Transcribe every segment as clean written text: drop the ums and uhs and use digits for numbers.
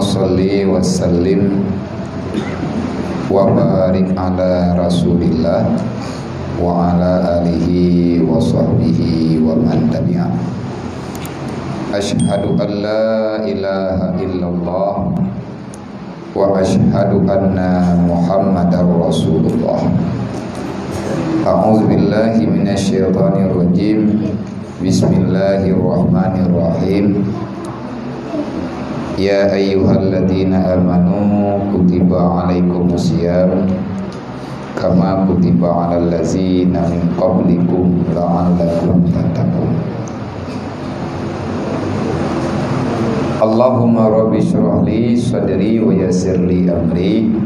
sholli wa sallim wa barik ala Rasulillah wa ala alihi wa sahbihi wa man tabi'ah. Asyhadu an la ilaha illallah wa asyhadu anna Muhammadar Rasulullah. A'udzu billahi minasyaitonir rajim. Bismillahirrahmanirrahim. Ya ayyuhalladzina amanu kutiba alaikumusiyam kama kutiba alal ladzina min qablikum la'allakum tattaqun. Allahumma rabbi shrah li sadri wa yassir li amri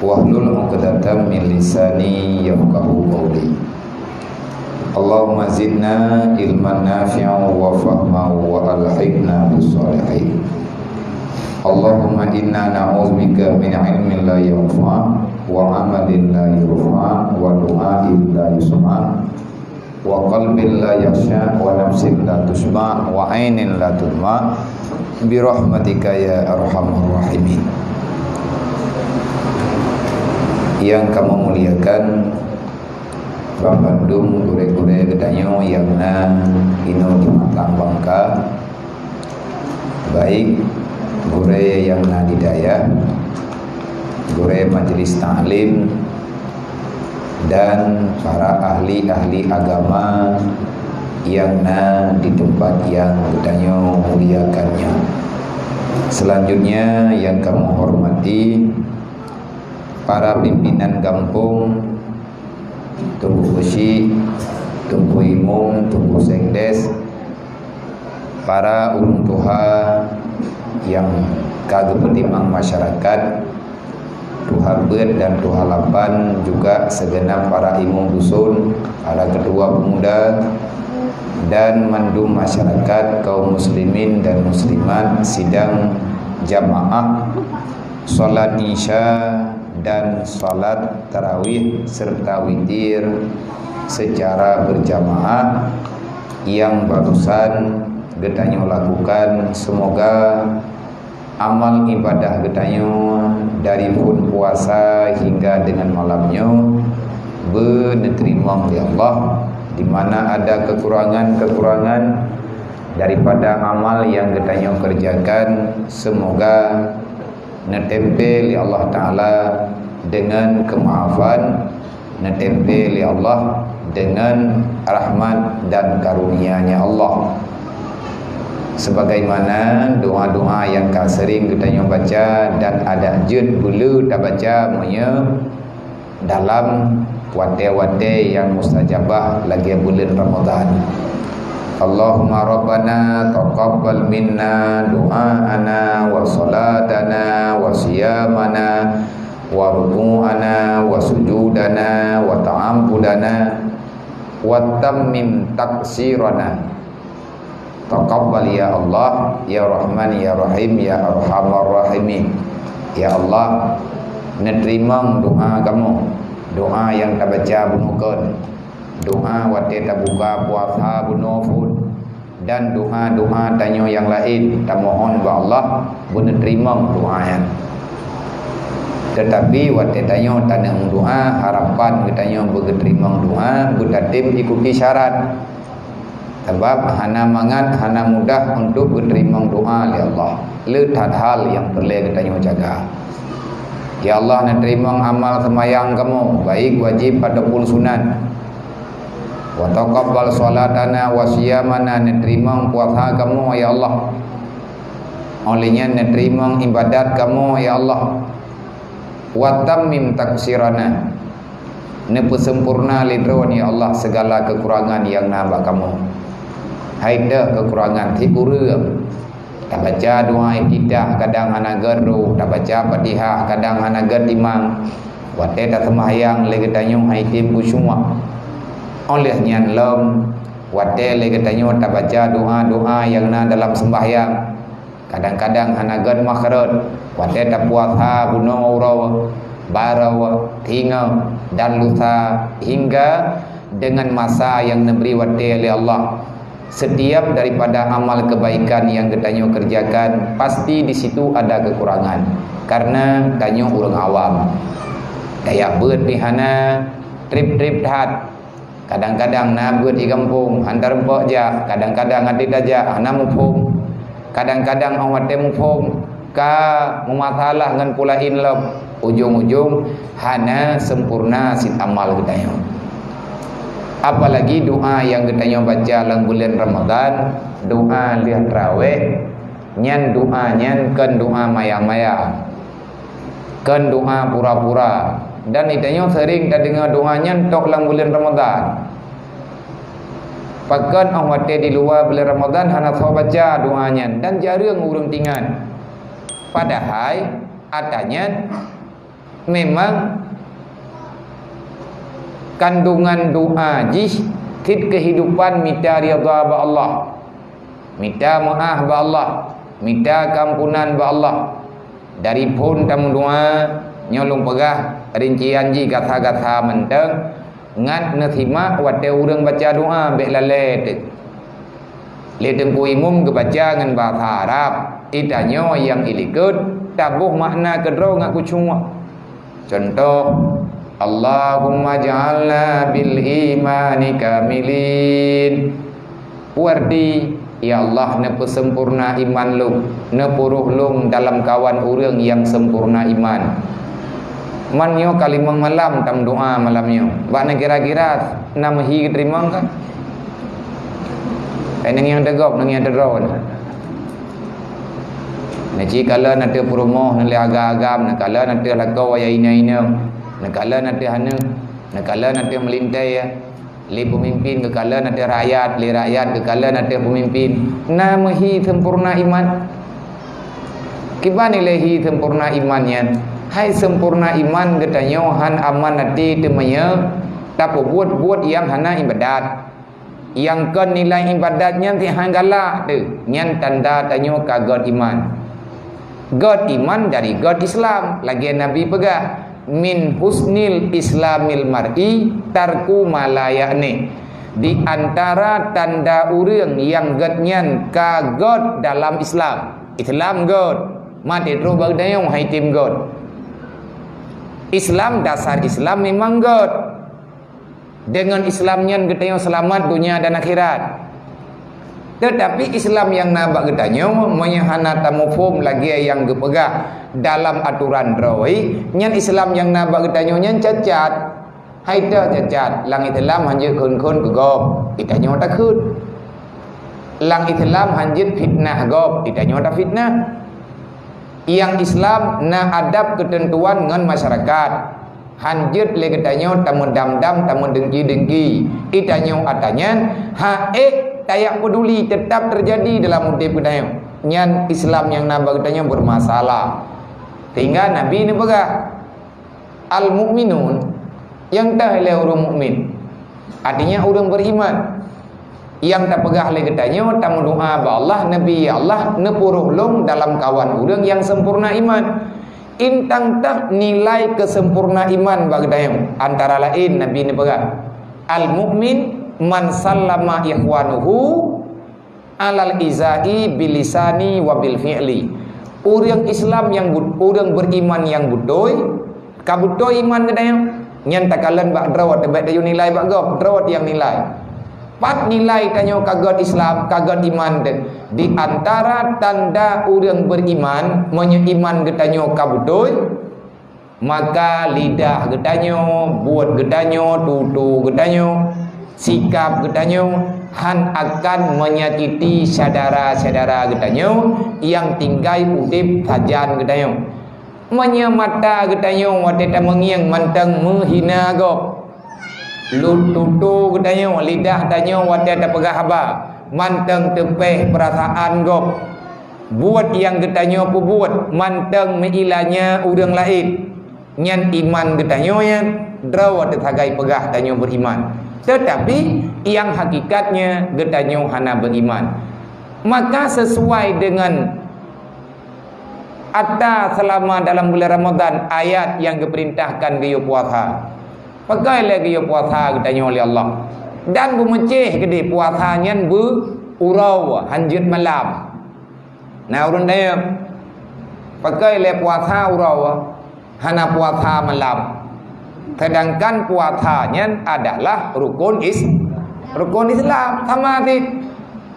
wahlul 'uqdatam min lisani yafqahu qawli. Allahumma zidna ilman nafi'an wa fahman wa alhiqna bis-shalihin. Allahumma inna na'udzubika min ilmin la yanfa' wa amalin la yurfa' wa du'ain la yusma' wa qalbin la yakhsha wa nafsin la tusma' wa ainin la tudma' bi rahmatika ya arhamar rahimin. Yang kamu muliakan Bang Bandung, gure-gure gedanyo yang na ino di Matang Bangka, baik gure yang na di Daya, gure majelis ta'lim, dan para ahli-ahli agama yang na di tempat yang gedanyo muliakannya. Selanjutnya yang kamu hormati para pimpinan kampung, Tunggu Besi, Tunggu Imum, Tunggu Sekdes, para ulun tuha yang kagem pentimang masyarakat, tuha ber dan tuha lapan, juga segenap para imum dusun, para ketua pemuda, dan mandum masyarakat kaum muslimin dan muslimat sidang jamaah salat isya dan salat tarawih serta witir secara berjamaah yang barusan getanyo lakukan. Semoga amal ibadah getanyo dari pun puasa hingga dengan malamnya benerima oleh Allah, di mana ada kekurangan-kekurangan daripada amal yang getanyo kerjakan, semoga netempel ya Allah Ta'ala dengan kemaafan, netempel ya Allah dengan rahmat dan karunia-Nya Allah. Sebagaimana doa-doa yang sering kita baca dan ada jud bulu tak baca punya dalam wate-wate yang mustajabah lagi bulan Ramadan. Allahumma rabbana taqabbal minna du'aana wa salatana wa siyamana wa ruku'ana wa sujudana wa ta'ampudana wa tammim taksirana. Taqabbal ya Allah, ya Rahman, ya Rahim, ya Arhamar Rahimin. Ya Allah, nerima doa kamu, doa yang tak baca bunukan, doa waktu tak buka puasa bunufun, dan doa-doa tanya yang lain tak mohon ba Allah benar terima doanya. Tetapi waktu tanya tanya doa harapan katanya berterima doa berdatim ikuti syarat. Sebab hana mangat hana mudah untuk berterima doa oleh Allah. Letak hal yang perlu katanya jaga. Ya Allah, nak terima amal semayang kamu, baik wajib ataupun sunat. Wa taqabbal salatana wa siyamana, nerima puasa kamu ya Allah. Olehnya nerima ibadat kamu ya Allah. Wa tammim taksirana, nepesempurna lidron ya Allah segala kekurangan yang nambah kamu. Haida kekurangan tikurem. Tak baca doa iftitah kadang hanagar ru, tak baca Fatihah kadang hanagar timang. Wate tak sembahyang lagi tanyung haitim kusyuma. Olehnya lem wate lagi tanyung tak baca doa-doa yang na dalam sembahyang. Kadang-kadang hanagar makhraj, wate tak puasa bunuh aurau, barau, tinggal dan lusa hingga dengan masa yang diberi wate oleh Allah. Setiap daripada amal kebaikan yang katanya kerjakan, pasti di situ ada kekurangan. Karena katanya orang awam. Daya beut di hana trip-trip dah. Kadang-kadang na beut di kampung antar empok ja, kadang-kadang adik aja ana mupung. Kadang-kadang awak mupung ka memasalah ngan pula inlop. Ujung-ujung hana sempurna sit amal katanya. Apalagi doa yang kita baca dalam bulan Ramadan, doa lihat raweh, nyan doa nyan kan doa maya-maya, kan doa pura-pura, dan itanya sering kita dengar doa nyan tok dalam bulan Ramadan. Pakan awak di luar bulan Ramadan hana tahu baca doa nyan dan jarang urang tingan. Padahal adanya memang kandungan doa jih kit kehidupan minta ridha ba Allah, minta maaf ba Allah, minta kampunan ba Allah. Dari pun tamu doa nyolong pegah rincian ji kata-kata menteng ngat nerima wate urang baca doa be lalet le tengku imum ke baca ngan bahasa Arab itanyo yang ilikut tabuh makna kedro ngaku cuma. Contoh Allahumma ja'alna bil imani kamilin. Wardi, ya Allah nepe sempurna iman lu, nepuruh lung dalam kawan urang yang sempurna iman. Manyo kalimang malam tam doa malamnya. Bakna kira-kira namahi terima kan? Nang yang tegop, nang yang terron. Naji kala nanti perumoh nanti agam-agam, nak kala nanti lakau ayah ina-ina. Nakala nanti hana, nakala nanti melintai ya, li pemimpin, kekala nanti rakyat, li rakyat, kekala nanti pemimpin. Namahi sempurna iman. Kibani lehi sempurna imannya. Hai sempurna iman katanya han aman nanti temanya, tapi buat yang hana ibadat. Yang kan nilai ibadatnya ti hanggala tu, nyan tanda tanya kagod iman. God iman dari God Islam. Lagi Nabi pegah. Min husnil islamil mar'i tarku malayakni. Di antara tanda urang yang godnyan ka God dalam Islam. Islam God, mati terus bagdayong hai tim God. Islam dasar Islam memang God. Dengan Islamnya getayong selamat dunia dan akhirat. Tetapi Islam yang nabak getanya menyahana tamufum lagi yang gepegah dalam aturan rawi nyan Islam yang nabak getanya nyan cacat. Haida cacat lang Islam hanjit kun-kun gegop itanya tak kun. Lang Islam hanjit fitnah gop itanya tak fitnah. Yang Islam na adab ketentuan ngan masyarakat. Hanjit le getanya tamun dam-dam tamun dengki-dengki itanya atanya tayak peduli tetap terjadi dalam hidup kita. Nyan Islam yang nambah kita bermasalah. Sehingga Nabi ini pegah al-mu'minun yang tak oleh orang mukmin. Artinya orang beriman. Yang tak pegah oleh kita tamu doa ba Allah Nabi ya Allah nepuruh long dalam kawan orang yang sempurna iman. Intang tak nilai kesempurna iman bagi kita. Antara lain Nabi ini pegah al-mu'min man sallama ikhwanuhu alal izai bilisani wa bil fi'li. Orang Islam yang orang beriman yang budoy kabudoy iman kedayang nyan takalan bak drawat tebak dayu nilai bak gop drawat yang nilai pat nilai tanyo kagod Islam kagod iman de. Di antara tanda orang beriman menyeiman getanyo kabudoy maka lidah getanyo buat getanyo tutu getanyo sikap getanyo han akan menyakiti saudara-saudara getanyo yang tinggal udip sajan getanyo menyamata getanyo wateta mengiang mantang menghina gop lututu getanyo lidah tanyo wateta pegah haba mantang tepeh perasaan gop buat yang getanyo buat mantang meilanya urang lain nyan iman getanyo yang drawat tagai pegah tanyo beriman. Tetapi yang hakikatnya getanyo hana beriman. Maka sesuai dengan atta selama dalam bulan Ramadan ayat yang diperintahkan dia puasa. Pakai lagi dia puasa getanyo oleh Allah. dan bermecih ke di puasanya berurau hanjut malam. Nah urun dia pakai le puasa urau hana puasa malam. Sedangkan puasanya adalah rukun Islam. Sama sih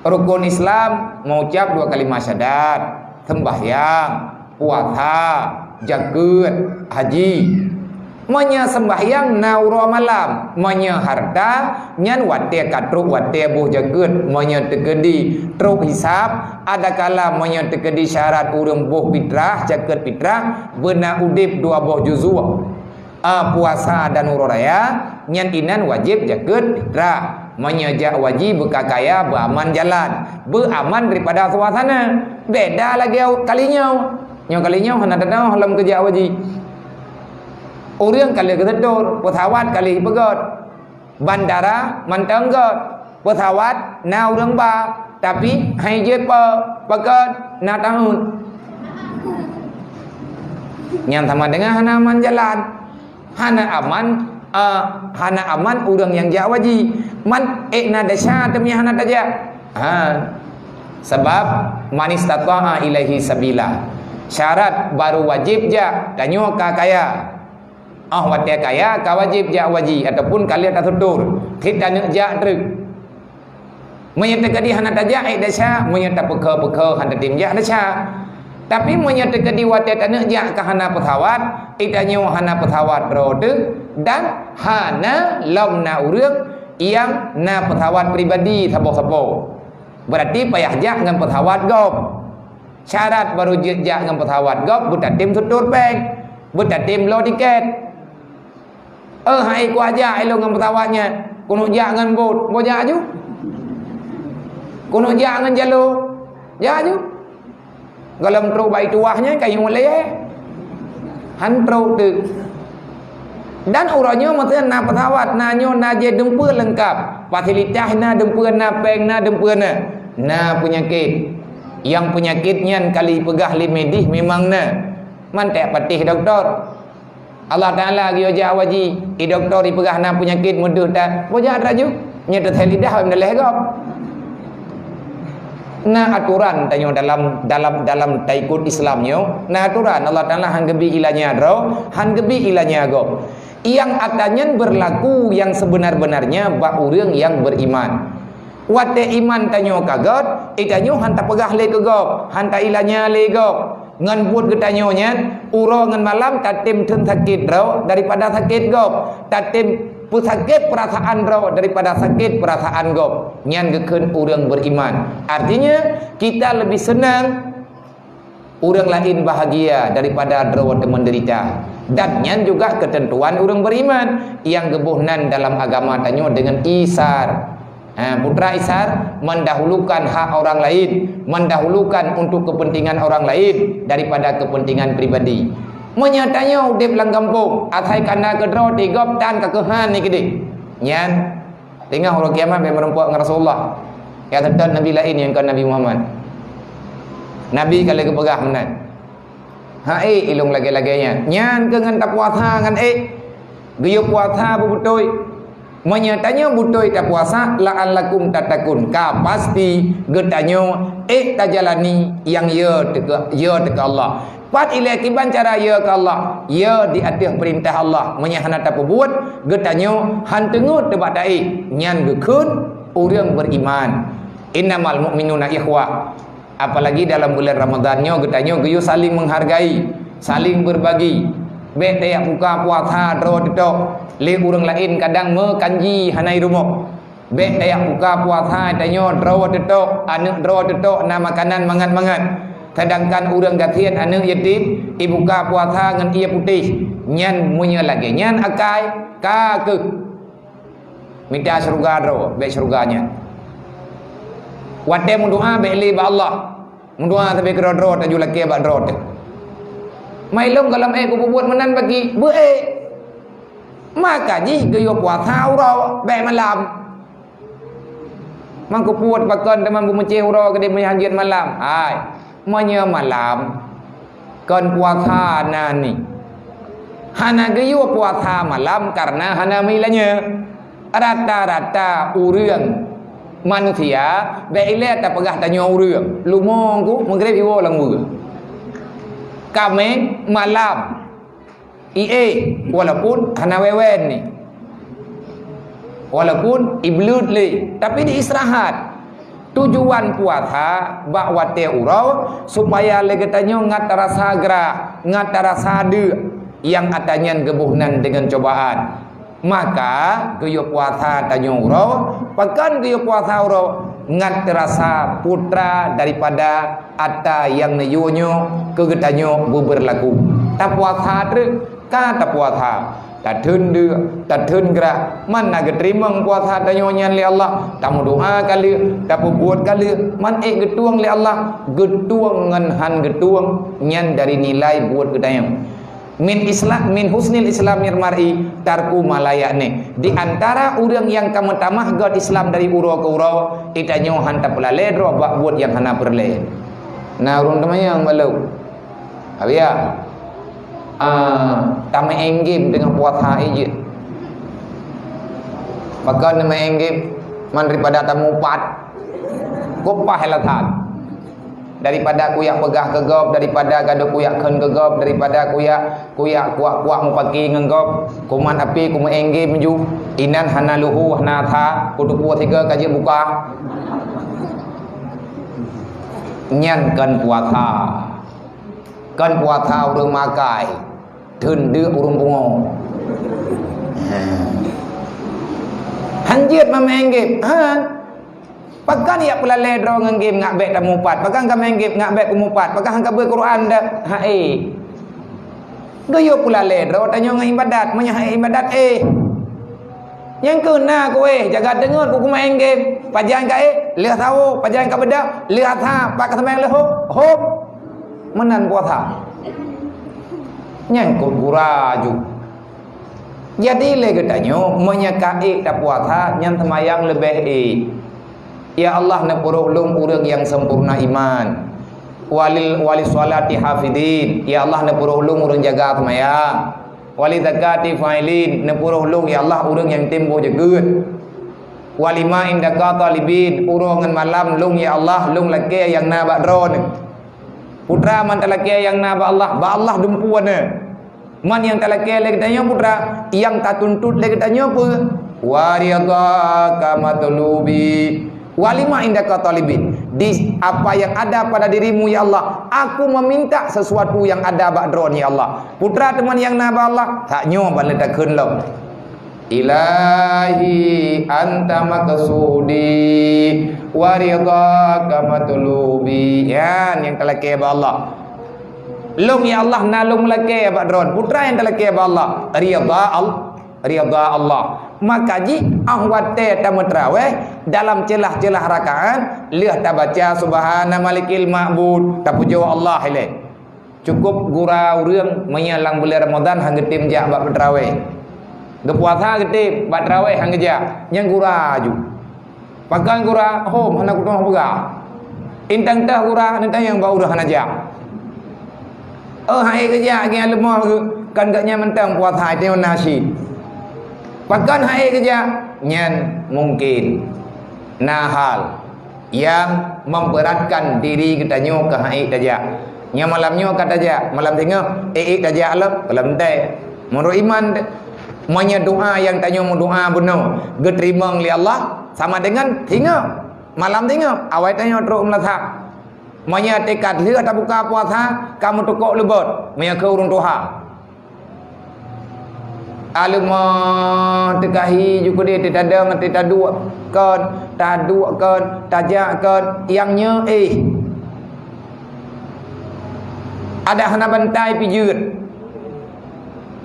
rukun Islam mengucap 2 kalimat syahadat, sembahyang, puasa, zakat, haji. Menya sembahyang nauro malam, menya harta nyan watia katruk watia buh jagut, menya tegedi truk hisab, ada kala menya tegedi syarat urang buh fitrah jagut fitrah beuna udip 2 buh juzuk. Puasa dan uro raya nyan inan wajib jagut fitrah, menya jak wajib bekakaya beraman jalan, beraman daripada suasana. Beda lagi kalinya. Nyo kalinya hana dadau halam kerja wajib. Orang kali ketedur, pesawat kali pegot, bandara mantenggot, pesawat na orang ba, tapi hai je pegot na tahun. Yang sama dengan hana aman jalan, hana aman orang yang jawaji, man na dasya demi hana daja. Sebab manis tata'a ilahi sabila. Syarat baru wajib ja, danyo kaya. Watia kaya ka wajib ja waji ataupun kalian tak tutur kita nak ja truk menyata kadi hana tajak dasya menyata peka hana tim ja dasya tapi menyata kadi watia tak ja ka hana pesawat itanyo hana pesawat roda dan hana lomna urang yang na pesawat pribadi sabo-sabo berarti payah ja dengan pesawat gop syarat baru ja dengan pesawat gop buta tim tutur peng buta tim lo tiket. Hai ku aja ai lo ngam pesawatnya. Kuno jangan bot, bo ja ju. Kuno jangan jalo. Ja ju. Galam tro bai tuahnya kayu le. Han tro tu. Dan uranya maksudnya na pesawat na nyo na je dempur lengkap. Fasilitas na dempur na peng na dempur na. Na penyakit. Yang penyakitnya kali pegah li medis memang na. Man tak patih doktor. Allah Ta'ala dia ja waji doktor dipegah na penyakit mudah tak boja raju nyata lidah mendeleh gop na aturan tanyo dalam taikut Islamnya na aturan Allah Ta'ala hanggebi ilanya dro hanggebi ilanya gop yang atanya berlaku yang sebenar-benarnya ba urang yang beriman wate iman tanyo kagot itanyo hanta pegah le ke gop hanta ilanya le gop ngan buat getanyonya uro ngan malam tatim ten sakit raw daripada sakit gop tatim pusakit perasaan raw daripada sakit perasaan gop nyan gekeun urang beriman artinya kita lebih senang urang lain bahagia daripada raw menderita dan nyan juga ketentuan urang beriman yang gebuhnan dalam agama tanyo dengan isar. Putra isar mendahulukan hak orang lain, mendahulukan untuk kepentingan orang lain daripada kepentingan pribadi. Menyatanya udip lang kampung, atai kana kedro tigop tan kekehan ni gede. Nyan tengah orang kiamat be merempuak dengan Rasulullah. Ya tetap nabi lain yang kan Nabi Muhammad. Nabi kali kepegah menan. Ilung lagi-laginya. Nyan ke ngan tak puasa ngan geyo puasa bubutoi. Menyatanya butoi tak puasa la'allakum tatakun ka pasti getanyo tajalani yang ya teka Allah pat ila kiban cara ya ke Allah ya di atas perintah Allah menyahana tak buat getanyo hantengut tebak dai nyan gekeun urang beriman innamal mu'minuna ikhwah apalagi dalam bulan Ramadannya getanyo geyo saling menghargai saling berbagi be tayak buka puasa dro detok le urang lain kadang me kanji hanai rumah be tayak buka puasa tanyo dro detok anu dro detok na makanan mangat-mangat sedangkan urang gatian anu yatim ibuka puasa ngan ia putih nyan munya lagi nyan akai ka ke minta surga dro be surganya wate mun doa be li ba Allah mun doa tabe kro dro taju laki ba dro mai long kalam ku buat menan bagi bu maka ji geyo puasa uro be malam mang ku puat bakon teman bu mece uro ke de menyanjit malam ai manya malam kon puasa nani hana geyo puasa malam karena hana milanya rata-rata urang manusia beile tak pegah tanya urang lumong ku maghrib iwo lang mur kami malam walaupun hana wewen ni walaupun iblut li tapi di istirahat tujuan puasa bak wate urau supaya lagi tanya ngat rasa gerah ngat rasa de yang atanya gebuhnan dengan cobaan maka gaya puasa tanya urau pakan gaya puasa urau ngat terasa putra daripada ata yang nayonyo kegetanyo berlaku tak puasa tu kata puasa tak tunda tak tenggerak mana geterima puasa tanya nyan li Allah tamu doa kali tak buat kali man getuang li Allah getuang ngan han getuang nyan dari nilai buat gedayang min husnil islamir mar'i tarku malayakne di antara orang yang kamu tamah god Islam dari uro ke uro itanyo hanta pelale dro bak buat yang hana perle nah urun temayang balau abia tame enggim dengan puasa ije maka nama enggim man daripada tamu pat kopah helatan daripada kuyak pegah kegop daripada gaduh kuyak ken kegop daripada kuyak kuak mu pagi ngengop kuman api kumu engge menju inan hana luhu hana tha kudu puas tiga kaji buka nyan kan puasa urang makai tende urang bungo hanjit mamengge pakan ya pelale dro ngangim ngak bek tamu pat pakan ka menggip ngak bek kumupat pakan ka ber Quran dak hae gayo pelale dro tanyo ngai ibadat manya hae ibadat yang kena kowe jaga dengar ku menggip pajan ka lihat tahu pajan ka bedak lihat ha pak ka semeng lehop hop menan puasa nyang ku guraju jadi le getanyo menyakai tak puasa nyan semayang lebih ya Allah nepuro ulung urang yang sempurna iman wali salati hafidin ya Allah nepuro ulung urang jaga semaya wali zakati fa'ilin nepuro ulung ya Allah urang yang tempo jegeut walima indaka talibin urongan malam lung ya Allah lung lake yang na badron putra man talake yang na ba Allah dumpuana man yang talake lagi tanya putra yang tak tuntut lagi tanya apa wariyadaka matlubi walima indaka talibin di apa yang ada pada dirimu ya Allah aku meminta sesuatu yang ada ba'dron ya Allah putra teman yang naba Allah tak nyoba ledakeun lo ilahi anta maqsudi waridaka matlubi yan yang telake ba Allah lum ya Allah nalum lake ba'dron putra yang telake ba Allah rida Allah maka ji ahwate tamu tarawih dalam celah-celah rakaat lihat tak baca subhana malikil ma'bud tak puja Allah ile cukup gurau urang menyalang bulan Ramadan hang getim jak bab tarawih gepuasa getim bab tarawih hang jak yang guraju pagang gura hom hana kutung buga intang tah gura nanti yang bau dah hana jak hai kerja ge lemah kan gaknya mentang puasa itu nasi pakan hai kerja nyan mungkin nahal yang memberatkan diri kita nyo ke hai kerja nya malamnya kata aja malam tengah kerja alam malam teh menurut iman manya doa yang tanya mu doa benar geterima li Allah sama dengan tengah malam tengah awai tanya teruk melatak manya tekad lihat tak buka puasa kamu tukok lebot manya ke urung Tuhan alumah tekahi juga dia tidak ada ngerti tak dua kan tajak kan yangnya ada hana bantai pijut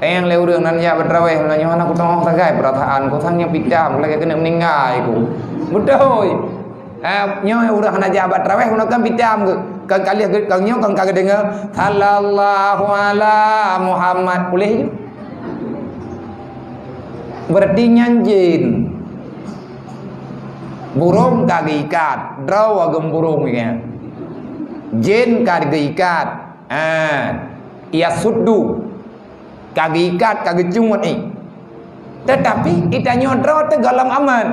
yang leurang nan ya bertraweh nanya mana aku tong sagai perasaan ku sangnya pidam lagi kena meninggal ku betul nyo urang hana jabat traweh nak kan pidam kan kali kan nyo kan kagak dengar sallallahu ala Muhammad boleh berarti nyanjin burung kagak ikat draw agam burung ya jin kagak ikat ia suddu kagak ikat kagak cumut Tetapi kita nyodro tegalam aman.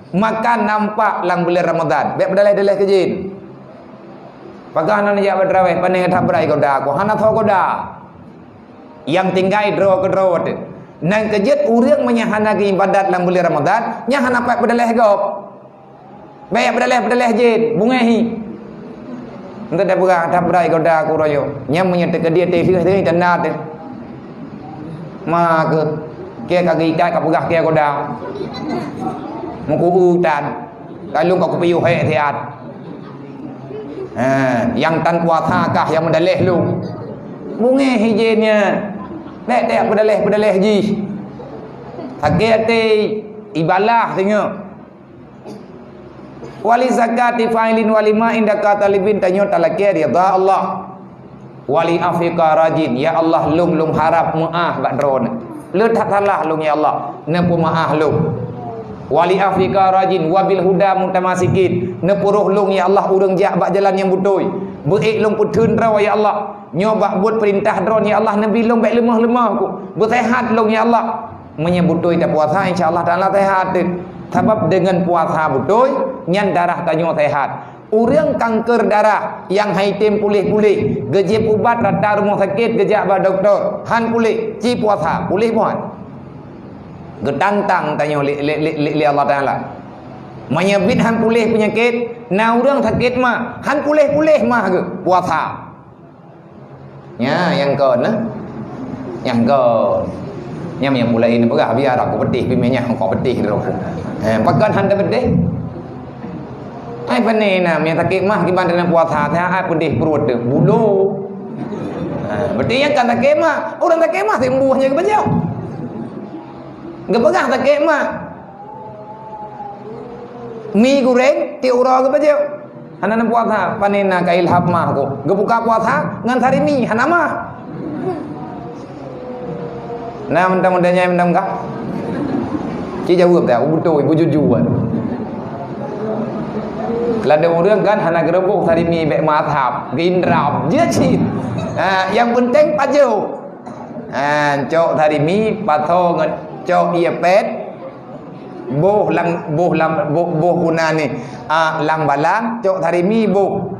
Makan nampak lang bulan Ramadan. Baik berdalai-dalai kejin. Pakai anak nak berterawih, pandai tak berai kau dah. Kau anak tahu kau dah. Yang tinggal draw ke draw tu. Nang kejut urang menyahana ke ibadat lang bulan Ramadan, nyahana pak berdalai gop. Baik berdalai jin, bungahi. Entah dah berang, tak berai kau dah aku royo. Nyam menyertai ke dia teh ni tanda tu. Mak ke kaki ikat kau pegah ke kau dah. Muku hutan kalau kau kepiu hai tiat yang tan puasa kah yang mendalih lu bunge hijinnya nek tek pedalih ji sakit ibalah tengok wali zakati fa'ilin walima indaka talibin tanyo talakia dia Allah wali afika rajin ya Allah lum harap maaf badron le tak salah lum ya Allah nepu maaf lum wali Afrika rajin wabil huda mutamasikin nepuruh lung ya Allah urang jak bak jalan yang butoi beik lung putun rawa ya Allah nyobak buat perintah dron ya Allah nabi lung baik lemah ku bersehat lung ya Allah menyebutoi tak puasa insyaallah taala sehat sebab dengan puasa butoi nyan darah tanyo sehat urang kanker darah yang haitim pulih gejep ubat rata rumah sakit gejak ba doktor han pulih ci puasa pulih buat gedantang tanya li Allah Taala menyebut han pulih penyakit na urang sakit mah han pulih mah ke puasa nya yang kon yang mulai ini pegah biar aku pedih pimenya kau pedih ro pakan han pedih ai pane na yang sakit mah gimana dengan puasa teh ai pedih perut tu bulu berarti yang kan sakit mah orang sakit mah sembuhnya ke bajau gepegah tak mak mi goreng ti ura ke bajau hanan puasa panena ka ilham mah ko gebuka puasa ngan hari mi hanama nah mudah-mudahnya mendam ka ci jawab dah betul ibu jujur kalau ada orang kan hana gerebuk hari mi bek mathab gindrap je ci yang penting pajau cok hari mi patho ngan cok ia pet boh huna ni lang balang cok hari mi boh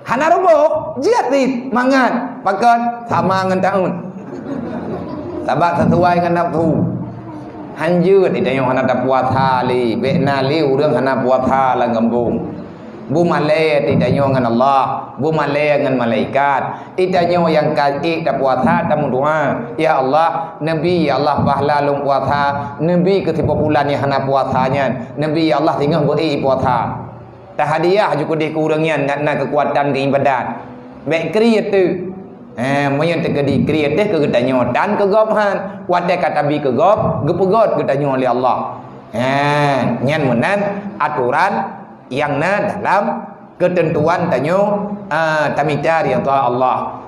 hana robo jiatit mangan pakat sama ngan taun sabak sesuai dengan nafsu hanjut ida yang hana da puasa li bekna li urang hana puasa lang gambung bu malai tidak nyo dengan Allah bu malai dengan malaikat tidak nyo yang kaki tak puasa tak doa ya Allah nabi ya Allah pahala long puasa nabi ketipu bulan yang hana puasanya nabi ya Allah tinggal beri puasa tak hadiah juga di kurangnya nak kekuatan keibadat baik kriat tu moyen tegedi kriat teh ke getanyo dan kegophan wadai kata bi kegop gepegot getanyo oleh Allah nyan menan aturan yang dalam ketentuan tanyo tamita ya Allah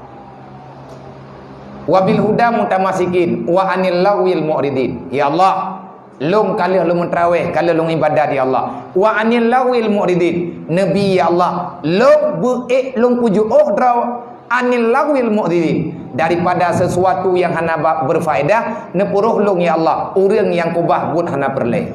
wabil huda mutamasikin wa anil lawil mu'ridin ya Allah lung kali lung tarawih kali lung ibadat ya Allah wa anil lawil mu'ridin nabi ya Allah lung buik lung puju draw anil lawil mu'ridin daripada sesuatu yang hana berfaedah nepuruh lung ya Allah urang yang kubah buat hana perleh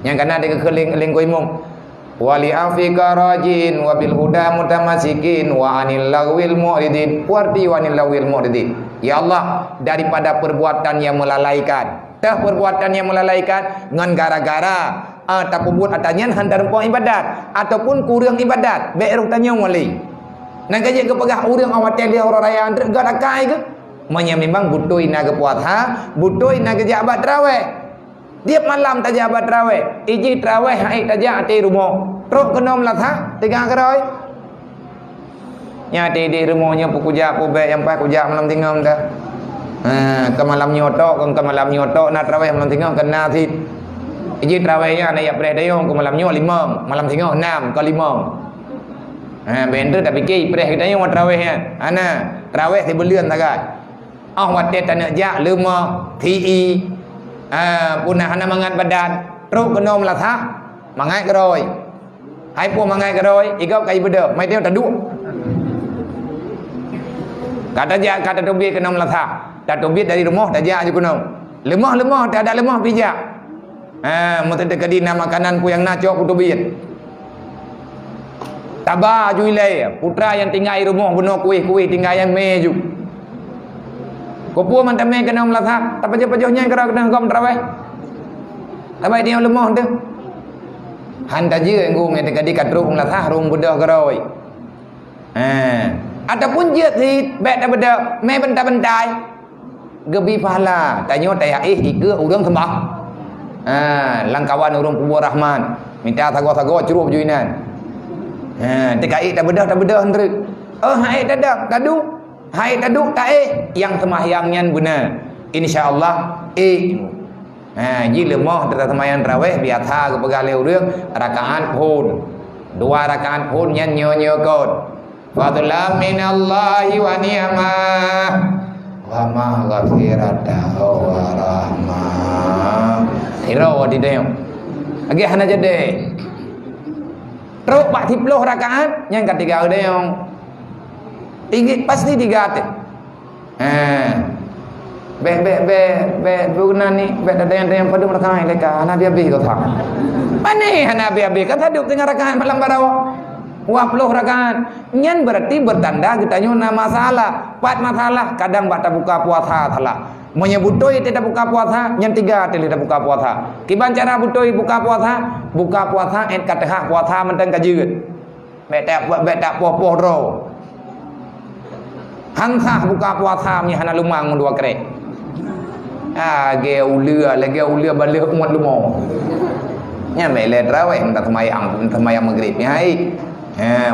yang kana de keling koimong wali afika rajin wabil huda mutamasikin wa anil lawil mu'ridin warti wa anil lawil mu'ridin ya Allah daripada perbuatan yang melalaikan perbuatan yang melalaikan ngan gara-gara tak buat atanyan hantar puang ibadat ataupun kurang ibadat beiruk tanya wali nang kaje ke pegah urang awat dia orang raya andre gak akai ke manya memang butuh ina ke puasa butuh ina ke jabat tarawih dia malam tak jabat tarawih iji tarawih hai tajak ati rumah terus kena melatha tiga keroi nyati di rumahnya pukujak pubek yang pak kujak malam tinggal dah ke malam nyotok ke malam nyotok nak tarawih malam tinggal kena thit iji tarawihnya nak ya pre dayong ke malam nyotok 5 malam tinggal 6 ke 5 bender tak fikir pre kita yang tarawihnya ana tarawih 3 bulan tagat watet tanak jak lema ti punah hana mangat badan terus kena melatha mangai keroi hai pun mangai keroi igau kai beda mai dia taduk kata jak kata tobi kena melatha tak tobi dari rumah tak jak je kena Lemah-lemah tak ada lemah bijak. Mesti dekadina makanan ku yang nacok ku tubit. Tabah juilai putra yang tinggal di rumah benar kuih-kuih tinggal yang meju. Kopo man tamai kena melatah, tapi pajohnya kena gom terawih. Tapi dia lemah tu. Hanta je ngum yang dekadi kadruk melatah rum budah geroi. Ataupun je si bet beda mai bentai-bentai. Gebi pahala, tanya tayah ika urang sembah. Langkawan urang kubur Rahman, minta tago-tago curup juinan. Tekai tak bedah hendrik. Hai dadak tadu. Hai tadu tak yang sembahyangnya benar. Insya-Allah ji lemah dalam sembahyang tarawih biasa ke pegale urang rakaat pun. 2 rakaat pun yang nyo-nyo kot. Fadlan minallahi wa ni'mah wa maghfiratan wa rahmah. Iro di dia. Lagi hana jadi. Terus 40 rakaat yang ketiga ada yang pasti 3 tu. Guna ni ada yang pada rakaat leka Nabi habis kau tak. Mana Nabi habis kan tadi tengah rakaat malam barawa. 20 rakaat. Nyan berarti bertanda kita nyuna masalah. 4 masalah kadang bata buka puasa salah. Menyebutoi tidak buka puasa, yang 3 tidak buka puasa. Kiban cara butoi buka puasa et katah puasa mentang kajeut. Mek tak poh ro. Hangsa buka puasa nya hana lumang 2 krek. Ge ulia balik umat lumang. Nya mele tarawih tak semayang maghrib nya ai.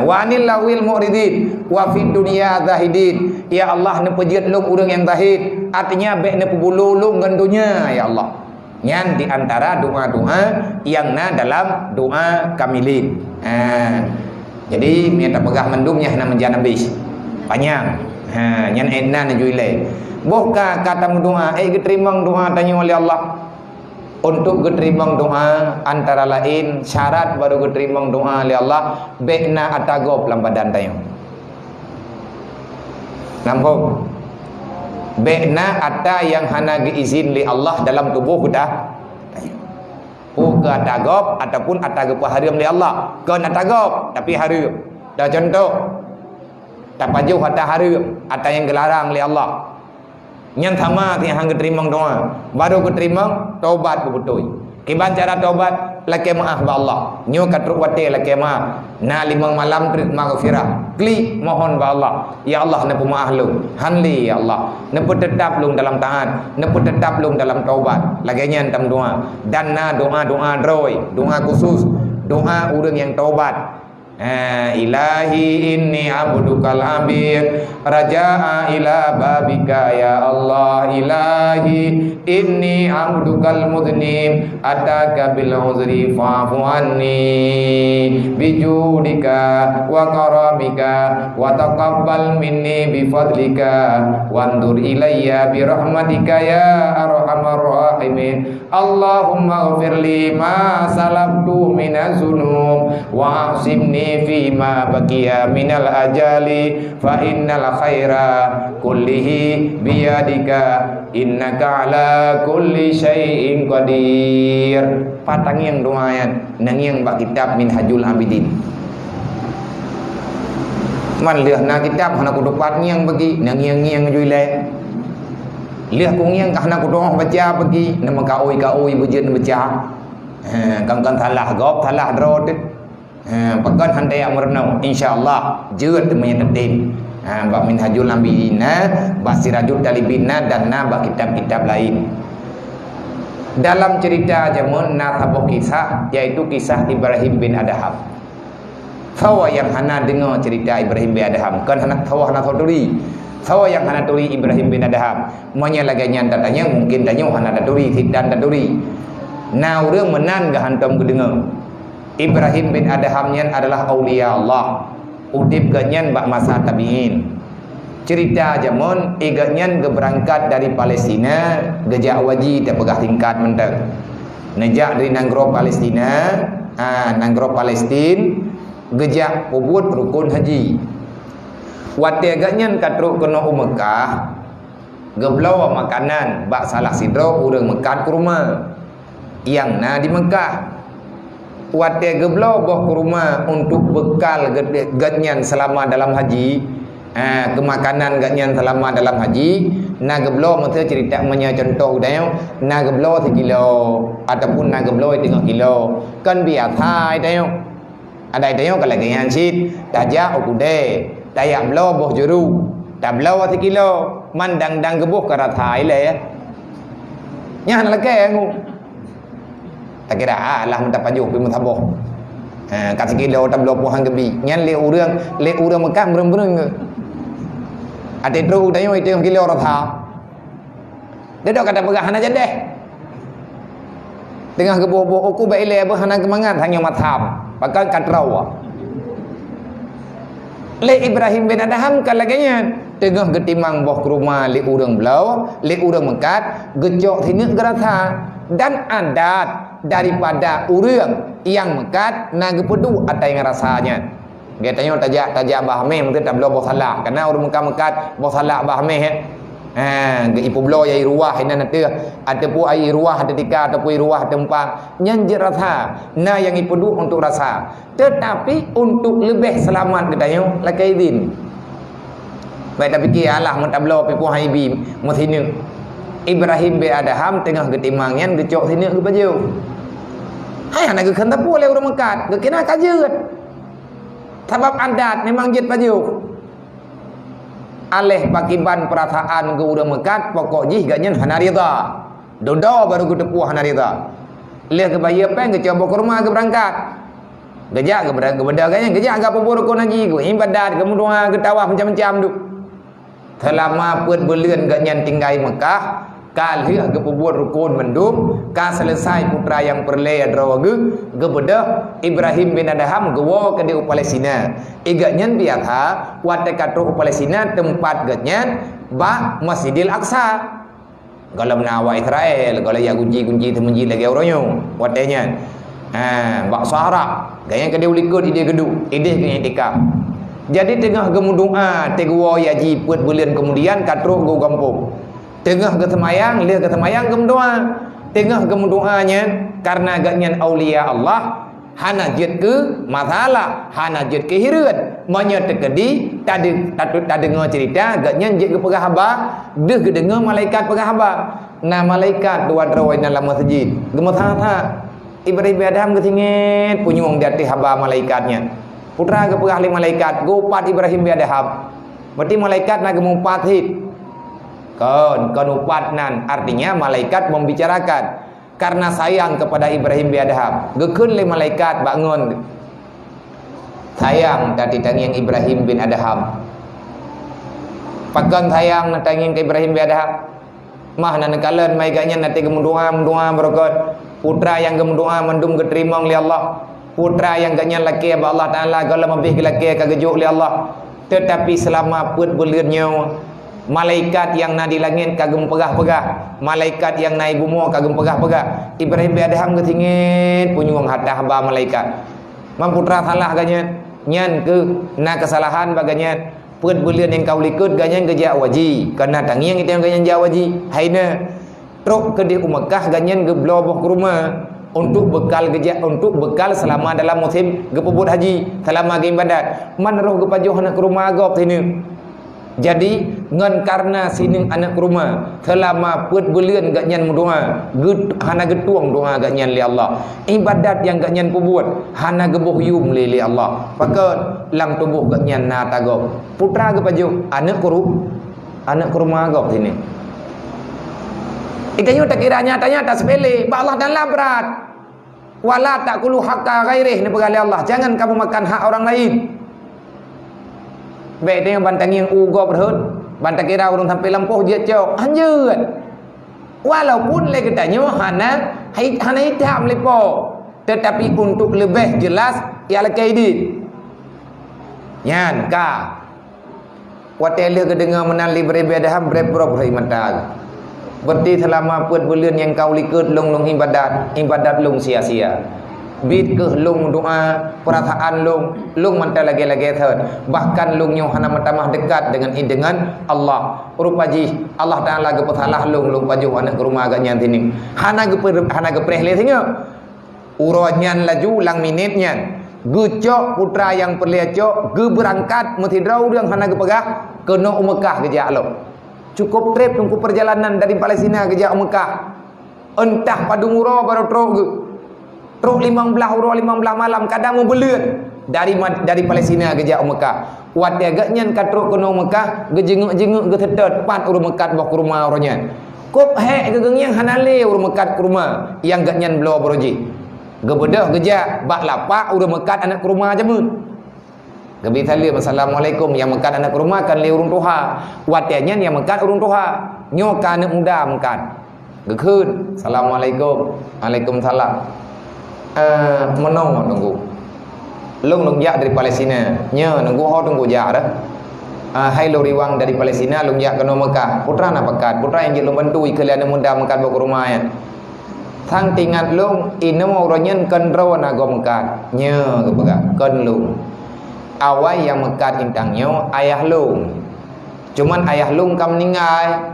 Wa anil lawil mu'ridin wa fid dunya zahidin. Ya Allah ne pejiat lum urang yang zahid, artinya bek ne pebululung ngan dunya ya Allah. Nyan di antara doa-doa yang dalam doa kamilin. Jadi minta pegah mendumnya na menjana bis. Panjang. Nyan enna ne juilai. Bohkah kata doa keterimang doa tanya oleh Allah. Untuk keterimang doa antara lain syarat baru keterimang doa oleh Allah bekna atagop dalam badan tayo. Nampak? Bekna ata yang hana izin li Allah dalam tubuh kita. Ke atagop ataupun atagop haram li Allah. Ke atagop tapi haram. Dah contoh. Tak pajuh ata haram, ata yang gelarang li Allah. Yang sama yang hang keterimang doa baru keterimang taubat betul. Kiban cara taubat laki maaf ba Allah. Nyo katruk wate laki maaf. Na 5 malam trik maghfirah. Kli mohon ba Allah. Ya Allah ne pemaaf lu. Hanli ya Allah. Ne tetap lu dalam taat, ne tetap lu dalam taubat. Laginya entam doa. Dan na doa-doa droi, doa khusus, doa urang yang taubat. Ilahi inni abdukal abid raja'a ila babika ya Allah. Ilahi inni abdukal mudhnib ataka bil uzri fa'fu anni bijudika wa karamika wa taqabbal minni bi fadlika wandur ilayya bi rahmatika ya arhamar rahimin. Allahumma ghfirli ma salabtu minaz zunub wa asimni fima baqiya minal ajali fa innal khaira kullihi biyadika innaka ala kulli syai'in qadir. Patang yang doayan nang yang bak kitab Minhajul Abidin. Man liah na kitab hana ku dapat yang bagi nang yang juilai. Liah ku yang hana ku doa baca bagi nama kaoi bujun baca. Kan salah gop salah drot. Pakan handai amrnau insyaallah jeut menyetem bab Minhajul Abidina Basirajul Talibina dan bab kitab-kitab lain. Dalam cerita jamun nasabah kisah yaitu kisah Ibrahim bin Adham. Sawa yang hana dengar cerita Ibrahim bin Adham kan hana sawa hana turi. Sawa yang hana turi Ibrahim bin Adham. Monya laganya tanya mungkin tanya hana turi sidan turi. Nah urang menan ga hantam kedengar. Ibrahim bin Adham adalah aulia Allah. Udip ganyan bak masa tabiin. Cerita jamun iganyan berangkat dari Palestina, gejak waji tak pegah tingkat mentang. Nejak dari Nanggro Palestina, Nanggro Palestin, gejak ubud rukun haji. Wate ganyan katruk kena Mekah, Geblau makanan bak salah sidro urang mekat kurma. Yang na di Mekah. Wate geblau boh kurma untuk bekal gatnyan selama dalam haji. Kemakanan gatnyan selama dalam haji. Na geblau masa cerita menya contoh dayo. Na geblau 1 kilo ataupun na geblau 3 kilo. Kan biasa dayo. Ada dayo kalau ganyan sit tajak okude. Tayak blau boh juru. Tak blau 1 kilo. Mandang-dang gebuh ke rathai le ya. Nya nak leke ngu. Tak kira lah minta pajuk pi mutaboh. Kat 1 kilo tak blau pohang gebi. Nyan le urang Mekah bereng-bereng ke. Ada tru dayo 1 kilo ratha. Dia dak kata perah hana jadeh. Tengah gebuh-buh aku baik le apa hana kemangan hanya matham. Pakai katrau. Le Ibrahim bin Adham kalaganya tengah getimang boh kurma le urang belau, le urang Mekat, gejok sini geratha dan adat daripada urang yang Mekat na gepedu atai ngarasanya. Dia tanya tajak bahmeh mungkin tak belau boh salah karena urang Mekat boh salah bahmeh. Ge ipu belau yai ruah ina nate ataupun ai ruah ketika ataupun ruah tempang nyan jeratha na yang ipedu untuk rasa tetapi untuk lebih selamat katanya lakai izin baik tapi ki Allah mun tablo pipu haibi musini Ibrahim bin Adham tengah getimang nyan gecok sini ke baju hai anak ge kan tapu le urang Mekat ge kena kajeut sebab adat memang jet baju aleh pakiban perasaan ke urang Mekat pokok jih ganyan hanarida dodo baru ke tepu hanarida leh ke bayi pen ke coba kurma ke berangkat gejak ke beda ganyan gejak ke apa rukun haji ke ibadat ke doa ke tawaf macam-macam tu selama put bulan ganyan tinggal Mekah kal hiah ke buat rukun mendum ka selesai putra yang perle adro ge beda Ibrahim bin Adham gewo ke di Palestina iganyan biasa wate katro Palestina tempat ganyan ba Masjidil Aqsa kalau menawa Israel kalau ya kunci temenji lagi oronyo watenya bak sahara ganyan ke di ulikut ide gedu ide ganyan tikam jadi tengah gemudua teguo yaji put bulan kemudian katro go kampung tengah ke semayang, lihat ke semayang ke mendoa. Tengah ke mendoanya karena agaknya aulia Allah hana jet ke masalah, hana jet ke hirat. Manya tekedi tak dengar cerita agaknya jet ke pegah haba, deh ke dengar malaikat pegah haba. Nah malaikat dua rawai dalam masjid. Gemetha Ibrahim bin Adham kesingit punyung di hati haba malaikatnya. Putra ke pegah malaikat, gopat Ibrahim bin Adham. Berarti malaikat nak gemumpat hit. Kon upat nan artinya malaikat membicarakan karena sayang kepada Ibrahim bin Adham gekun le malaikat bangun sayang tadi tanging Ibrahim bin Adham pakan sayang tanging Ibrahim bin Adham mah nan kalen mai ganya nanti gemundoa berkat putra yang gemundoa mendum keterima oleh Allah putra yang ganya laki Allah Taala kalau lebih laki kagejuk oleh Allah tetapi selama put bulannya malaikat yang na di langit kagum pegah-pegah malaikat yang naik bumi kagum pegah-pegah Ibrahim bin Adham ketingit punyung hadah haba malaikat mamputra salah ganyan nyan ke na kesalahan baganya put bulan yang kau likut ganyan gejak waji karena tangiang itu yang ganyan jawaji haina truk ke di Mekah ganyan ge bloboh ke rumah untuk bekal gejak untuk bekal selama dalam musim gepebut haji selama ge ibadat man roh ge pajuh anak ke rumah agop sini. Jadi ngan karena sining anak rumah selama put bulan gak nyan doa hana getuang doa gak nyan li Allah ibadat yang gak nyan pubuat hana gebuh yum li Allah pakat lang tubuh gak nyan na tagop putra ke paju anak rumah agop sini ikayu tak kira nyata sepele ba Allah dan labrat wala takulu haqqa ghairih ni pegali Allah jangan kamu makan hak orang lain. Baik dengan bantang yang ugo berhut bantang kira orang sampai lampuh dia cok anjur walaupun lagi tanya hana hitam lepo tetapi untuk lebih jelas ialah kaidit nyan ka watele ke dengar menali berbeda berprok mata berarti selama put bulan yang kau likut long ibadat long sia-sia bid ke lung doa perasaan lung mantai lagi-lagi thad. Bahkan lung nyo hana matamah dekat dengan Allah. Rupaji Allah Taala ge petalah lung pajuh anak ke rumah agak nyan tini. Hana ge preh le singa. Uronyan laju lang minitnya. Gecok putra yang perlecok ge berangkat metidrau yang hana ge pegah ke no Mekah ge jak lo. Cukup trip tunggu perjalanan dari Palestina ke jak Mekah. Entah padu murah baru truk ge. Truk 15 uro 15 malam kadang mau belut dari Palestina ke jak Mekah. Wat agaknya ka truk ke no Mekah ge jenguk-jenguk ge tetet 4 uro mekat bok rumah orangnya. Kop hek ge gengnya hanale uro mekat ke rumah yang gaknya belau broji. Ge bedah ge jak bak lapak uro mekat anak ke rumah jamun. Gebi tali assalamualaikum yang mekat anak ke rumah kan le urung tuha. Wat yang mekat urung tuha. Nyoka anak muda mekat. Ge keun assalamualaikum. Waalaikumsalam. Menong tunggu. Lung jak dari Palestina. Nya nunggu ho tunggu jak dah. Hai lo riwang dari Palestina lung jak ke no Mekah. Putra nak pekat. Putra yang jelum bantu ikelian muda mekat bawa ke rumah ya. Thang tingat lung ina mau ronyen kan rawan ago mekat. Nya ke pekat kan lung. Awai yang mekat intangnya ayah lung. Cuman ayah lung kam meninggal.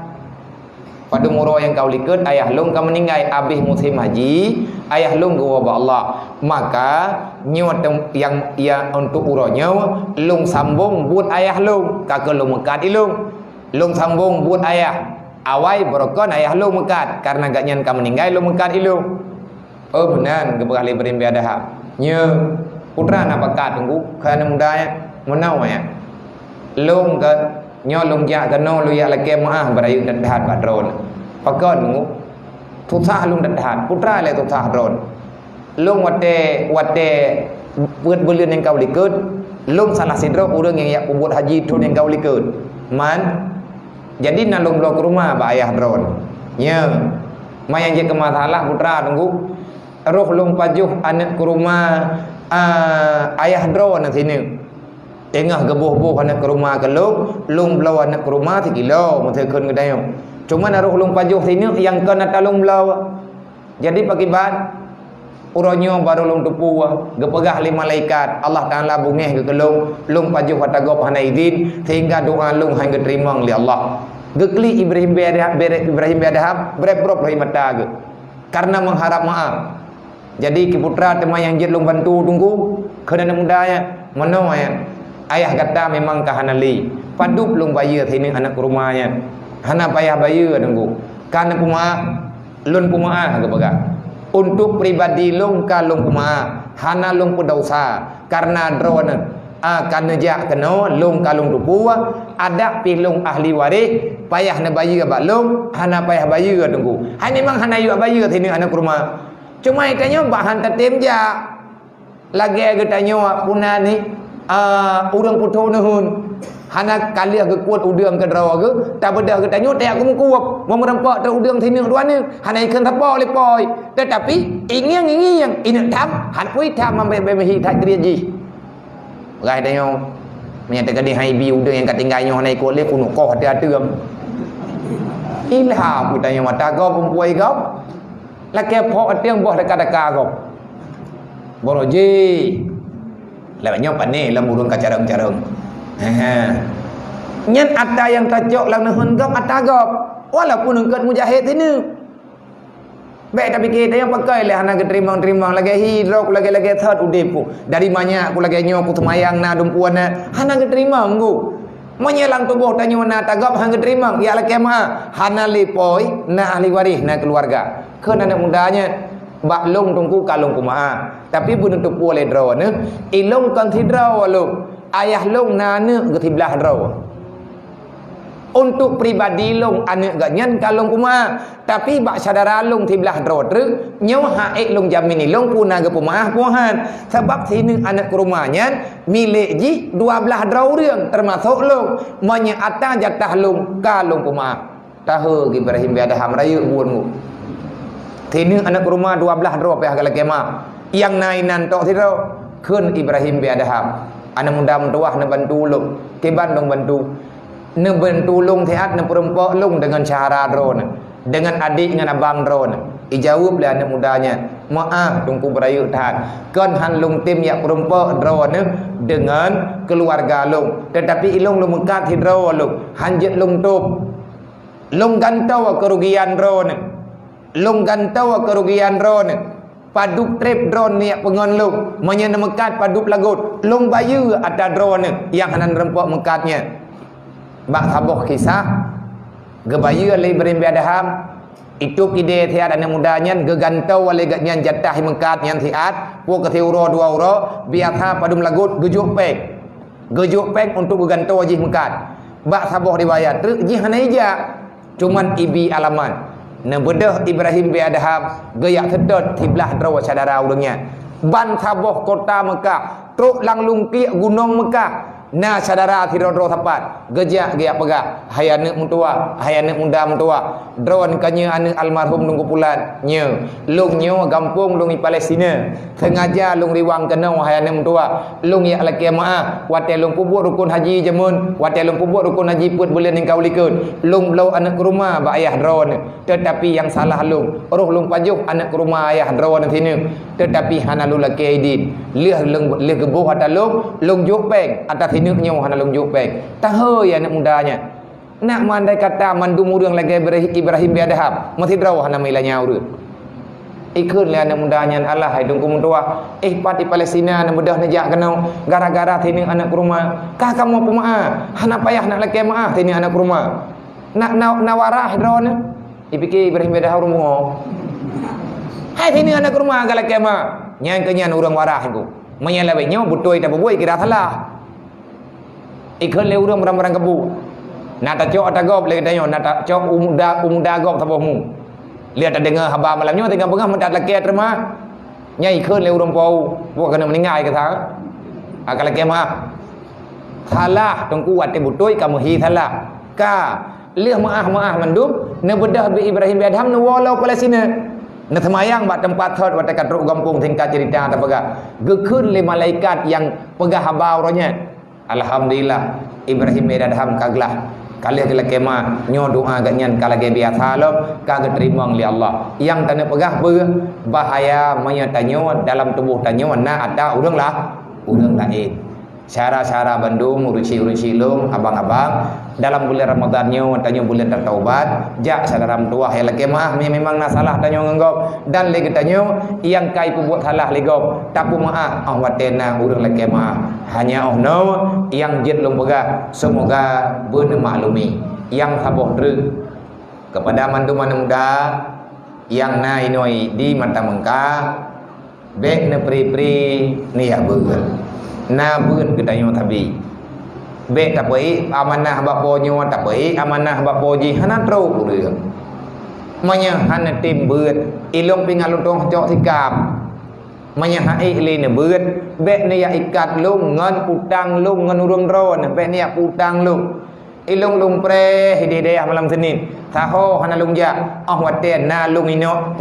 Pada murah yang kau likut ayah lung kam meninggal habis musim haji, ayah lung gua ba Allah. Maka nyot yang untuk uronya lung sambung buat ayah lung, kakak lung mekat ilung. Lung sambung buat ayah. Awai berokon ayah lung mekat karena gak nyan kam meninggal lung mekat ilung. Oh benar ke berkali berimbi ada. Nya putra nak pekat tunggu kerana mudanya menau ya. Lung ke nyo lung jak ke no lu ya lake maah berayu dahat padron. Pakon tunggu. Susah lung dahat. Putra le susah dron. Lung wate buat bulan yang kau likut. Lung salah sidro urang yang yak buat haji tu yang kau likut. Man jadi nak lung ke rumah ba ayah dron. Nya mayang je ke masalah putra tunggu. Roh lung pajuh anak ke rumah ayah drone nang sini. Tengah gebuh-buh anak ke rumah ke lung belau anak ke rumah 3 kilo mesti keun kedai. Cuma naruh lung pajuh sini yang kena talung belau. Jadi pakibat uronyo baru lung tupu gepegah 5 malaikat. Allah Taala bungeh ke lung pajuh patagop hana izin sehingga doa lung hang diterima oleh Allah. Gekli Ibrahim biadahab brebrok rahim mata ge. Karena mengharap maaf. Jadi ke putra tema yang jet lung bantu tunggu kerana mudanya mano ya. Ayah kata memang kahanali. Padup lung bayar sini anak ke rumahnya. Hana payah bayar tunggu. Karena pumaah lun pumaah ke baga. Untuk pribadi lung ka lung pumaah. Hana lung pedausa. Karena drone karena jak kena lung ka lung tupu ada pilung ahli waris payah na bayar ba lung hana payah bayar tunggu. Hai memang hana yu bayar sini anak ke rumah. Cuma ikannya bahan tetem ja. Lagi aga tanya puna ni urang putu nuhun. Hana kali aga kuat udang ke draw aga, tak beda aga tanya tak aku kuat. Mau merampak tu udang sini tuan ni. Hana ikan tapa lepoi. Tetapi ingin ini tam, han pui tam membehi tak kriaji. Gai tanya menyatakan di hai bi udang yang ketinggalnya hana ikut le kuno kau hati-hati gam. Ilah aku tanya mata kau perempuan kau. Laki pok tiang buah dekat-dekat kau. Boroji. Lewatnya panik lah burung kacarang-carang. Nyen ada yang tajok lang nahun gap atagap. Walaupun engkat mujahid ini. Baik tapi kita yang pakai lah nak terima lagi hidrok lagi third udepu. Dari banyak aku lagi nyok aku semayang na dumpuan na. Hana terima nggu. Menyelang tubuh tanya mana tagap hang terima ya laki mah hana lepoi na ahli waris na keluarga. Kan anak mudanya bak long tungku kalung kumaha. Tapi bunuh tupu oleh draw ne. Ilong kan tidraw long. Ayah long na ne getiblah draw. Untuk pribadi long anak ganyan kalung kumaha. Tapi bak saudara long tiblah draw truk nyau haik long jamin ni long puna ge pumaah puahan. Sebab sini anak ke rumahnya milik ji 12 draw riang termasuk long. Manya atah jatah long kalung kumaha. Tahu Ibrahim biadaham rayu buanmu. Sini anak ke rumah 12 draw pihak lagi mah. Yang nainan tok sirau keun Ibrahim biadaham. Anak muda mentuah na bantu long. Keban dong bantu. Nebentu lung tehat na perempuan lung dengan cara drone, dengan adik dengan abang drone. Jawab lah anak mudanya, maaf tunggu berayu tahan. Kan han lung tim yak perempuan draw ni dengan keluarga lung. Tetapi ilung lung mekat hidro lung. Hanjet lung tup. Lung gantau kerugian draw ni. Lung gantau kerugian draw ni. Padup trip drone ni yak pengon lung. Menyana mekat padup lagut. Lung bayu ada drone ni yang hanan rempok mekatnya. Bak sabuh kisah. Gebaya alai berimbi adaham. Itu ide tiada anak mudanya gegantau wale gatnya jatah mengkat yang siat puk ke euro 2 euro biasa padum lagut gejuk pek untuk gegantau wajih mengkat bak saboh riwayat ji hanaija cuman ibi alaman na bedah Ibrahim bi adham gayak sedot tiblah draw sadara urangnya ban saboh kota Mekah truk lang lungki gunung Mekah na sadara tirodro tepat gejak dia pegak hayane muntua hayane munda muntua drone kanya ane almarhum nunggu pulan nya lung nyo gampung lung di Palestina sengaja lung riwang kenau hayane muntua lung ya laki maah wate lung pubuk rukun haji jemun wate lung pubuk rukun haji put bulan engkau likut lung belau anak ke rumah ba ayah drone tetapi yang salah lung roh lung pajuh anak ke rumah ayah drone sini tetapi hanalu laki aidin leh gebuh ada lung jupeng atas ini nyaw hana lung jupeng tahu ya anak mudanya nak mandai kata mandum urang lagi Ibrahim bi adham masih draw hana milanya urut ikut le anak mudanya Allah hai dungku muntua pat di Palestina na mudah najak kenau gara-gara sini anak rumah kah kamu pemaah hana payah nak laki maah sini anak rumah nak nawarah drone dipikir Ibrahim bi adham rumo hai sini anak rumah galak kema nyang kenyan urang warah ku menyalawe nyo butoi ta boi kira salah ikut le urang barang-barang kebu nata cok atagop le katanya nata cok umda gop tabohmu lihat ada dengar haba malamnya tengah pengah mendat laki terma nyai ikut le urang pau buat kena meninggal kata akal laki mah salah tengku wate butoi kamu hi salah ka leh maah mandum ne bedah bi Ibrahim bi adham ne walau Palestina ne semayang bak tempat thot wate katruk gampung tingkat cerita ta pegah gekeun le malaikat yang pegah haba ronya alhamdulillah Ibrahim bi adham kaglah kali kala kema nyo doa ganyan kala ge biasa lo kagak terima oleh Allah yang tanda pegah bahaya maya tanyo dalam tubuh tanyo na ada urang lain cara-cara Bandung urusi lung abang-abang dalam bulan Ramadan nyo tanyo bulan tertaubat jak sadaram tuah ya kemah memang na salah tanyo nganggop dan lagi tanyo yang kai buat salah legop tapu maah watena urang kemah hanya no yang jid lung pegah semoga beuna maklumi yang saboh treu kepada mandu-mandu muda yang na inoi di mata mengka bek ne pri ni ya beul na beun kedanyo tabi bek tak baik amanah bapo nyo tak baik amanah bapo ji hana tro urang manya hana tim beut ilong pingalung tong cok sikap manya hai le ne beut bek ne ya ikat lung ngan utang lung ngan urang ron bek ne ya utang lung ilong lung pre hide malam Senin taho hana lung ja wate na lung ino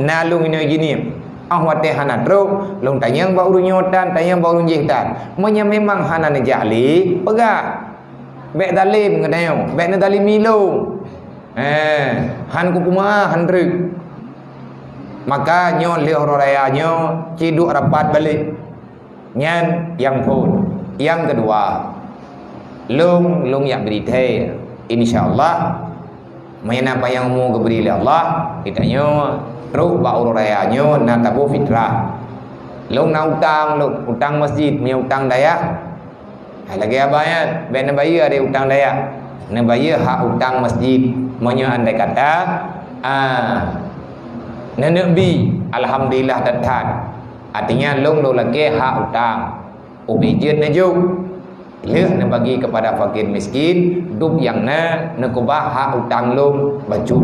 gini wate hana truk lung tanyang ba urung nyotan tanyang ba urung jihtan menya memang hana ne jali pegah bek dalim ngadeo bek ne dalim milung han ku puma han rek maka nyo le raya nyo ciduk rapat balik nyan yang pun yang kedua lung yang berite insyaallah main apa yang mau keberi oleh Allah kita nyo terus bau raya nyo na tabu fitrah lung na utang masjid mi utang daya hai lagi abaya ben bayar ada utang daya ne bayar hak utang masjid monya andai kata nenek alhamdulillah datang artinya lung lo lagi hak utang ubijin ne juk leh ne bagi kepada fakir miskin duk yang na kubah hak utang lung baju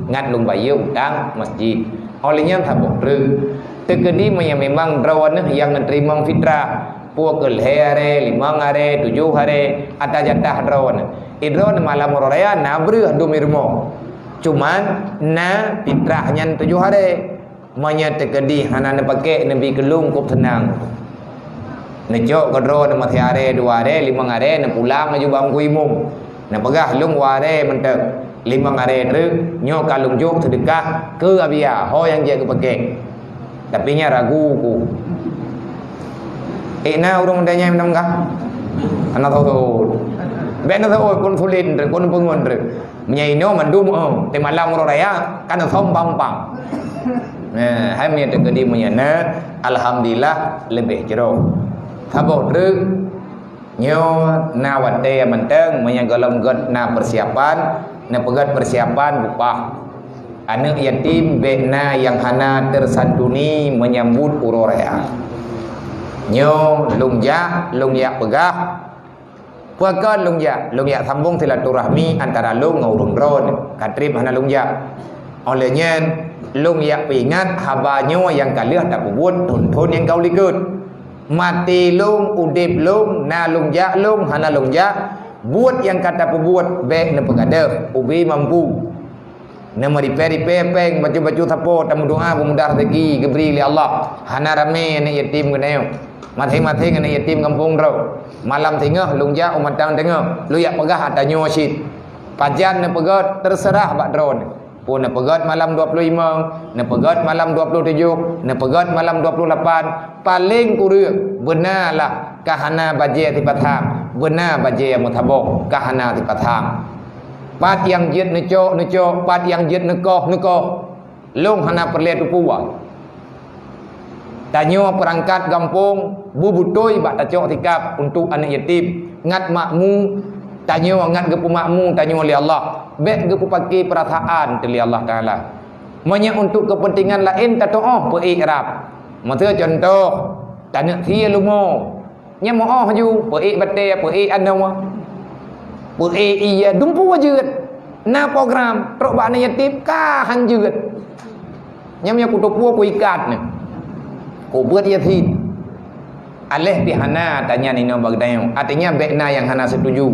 ngat lung bayar utang masjid olehnya tabuk truk terkedi memang drawan yang menerima fitrah pukul hari 5 hari 7 hari ada jatah drawan idron malam raya nabrih dumirmo cuman na fitrahnya 7 hari manya terkedi hana ne pakai nabi kelung kup senang nejok ke drawan mati hari 2 hari 5 hari ne pulang maju bangku imum nak pegah lung ware mentek 5 hari tu nyo kalung juk sedekah ke abia ho yang dia ke pakai tapi nya ragu ku na urang danya minum kah anak tahu ben tahu kon sulin kon pengun menyaino mandum te malam ro raya kan thom pampang nah hai mi te kedi menyana alhamdulillah lebih jero thabo truk nyo na wate menteng menyagalom god na persiapan na pegat persiapan upah anak yatim bekna yang hana tersanduni menyambut uroraya nyo lungja pegah puakan lungja sambung silaturahmi antara lung ngurung ron katrib hana lungja olehnya lungja pingat habanyo yang kalian tak buat tuntun yang kau likut mati lung udip lung na lungja lung hana lungja buat yang kata pembuat baik na pengadap ubi mampu nama repair peng baju sapo tamu doa pemudah rezeki geberi li Allah hana rame anak yatim kena mati-mati anak yatim kampung ro malam tengah lungja umatang tengah lu yak pegah atanyo syid pajan na pegat terserah bak drone pun na pegat malam 25 na pegat malam 27 na pegat malam 28 paling kurang benarlah kahana baje ti patang benar baje yang mutabok kahana ti patang pat yang jet neco pat yang jet nekoh long hana perlet puwa tanyo perangkat kampung bubutoi bak tacok tikap untuk anak yatim ngat makmu tanyo ngat gepu makmu tanyo li Allah bek gepu pakai perasaan li Allah taala manya untuk kepentingan lain tatoh pe ikrab mata contoh tanak thia lumo nya moh ju pe bate pe anawa pe iya dumpu wajeut na program trok bak anak yatim ka hanjeut nya kutopu ku ikat ni ku buat yatim aleh bihana tanya nino bagdayo artinya bekna yang hana setuju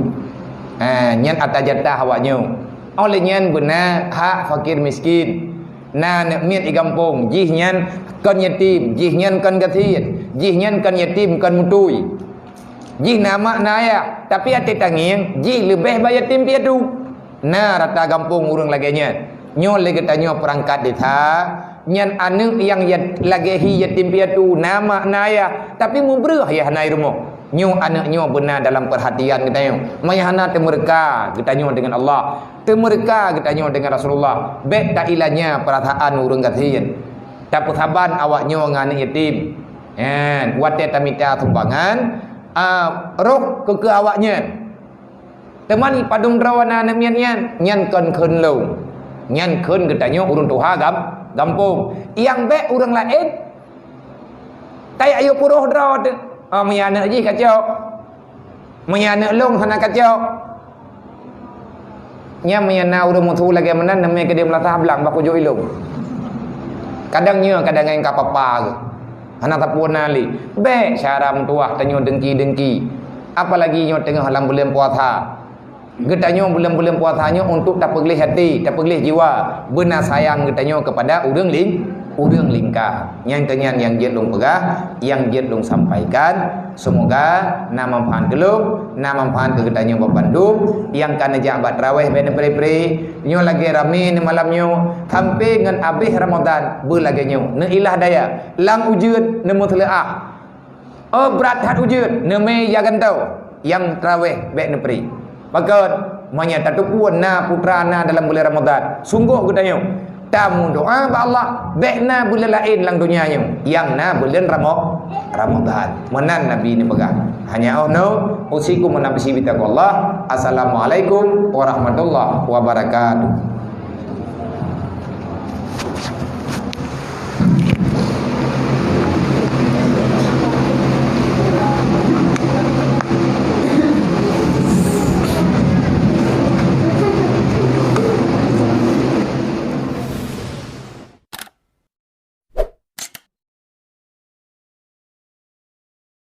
nyen atajatah awaknyo oleh nyen benar hak fakir miskin na nak miat di kampung jih nyen kan yatim jih nyen kan gathien jih nyen kan yatim kan mutui jih nama naya tapi ate tanging jih lebih bayar yatim piatu na rata kampung urang laganya nyo lagi tanyo perangkat ditha nyen anu yang lagi hi yatim piatu nama naya tapi mubrah ya hanai rumah nyo anaknyo benar dalam perhatian kita yo mayahana temerka kita nyo dengan Allah temerka kita nyo dengan Rasulullah bek tak ilanya perasaan urang gathien tapi saban awaknyo ngan yatim wate tamita sumbangan roh ke awaknya teman padung rawana nemian nyan kon keun lo nyan keun kita nyo urang tuha gampung yang bek urang lain tay ayo puruh draw menyana je kacau menyana long hana kacau nya menyana udah mutu lagi menan namanya ke dia melatah belang baku jo ilung kadangnya kadang yang kapapa ke hana tapuna li be cara mentuah tanyo dengki apalagi nyo tengah halam bulan puasa getanyo bulan-bulan puasanya untuk tak pegelih hati tak pegelih jiwa benar sayang getanyo kepada urang lingkar yang kenyan yang jet long pegah yang jet long sampaikan semoga na manfaat gelung na manfaat ke getanyo Bandung yang kana jabat raweh ben pre nyo lagi rame ni malamnyo sampai ngan habis Ramadan belagi nyo ne ilah daya lang ujud ne mutlaah berat hat ujud ne me jagan tau yang raweh ben pre bagat manya tatupuan na putra na dalam bulan Ramadan sungguh getanyo tamu doa ba Allah bekna bulan lain lang dunianya yang na bulan Ramadan menan Nabi ni pegang hanya ono usikum menabisi bitaqullah. Assalamualaikum warahmatullahi wabarakatuh.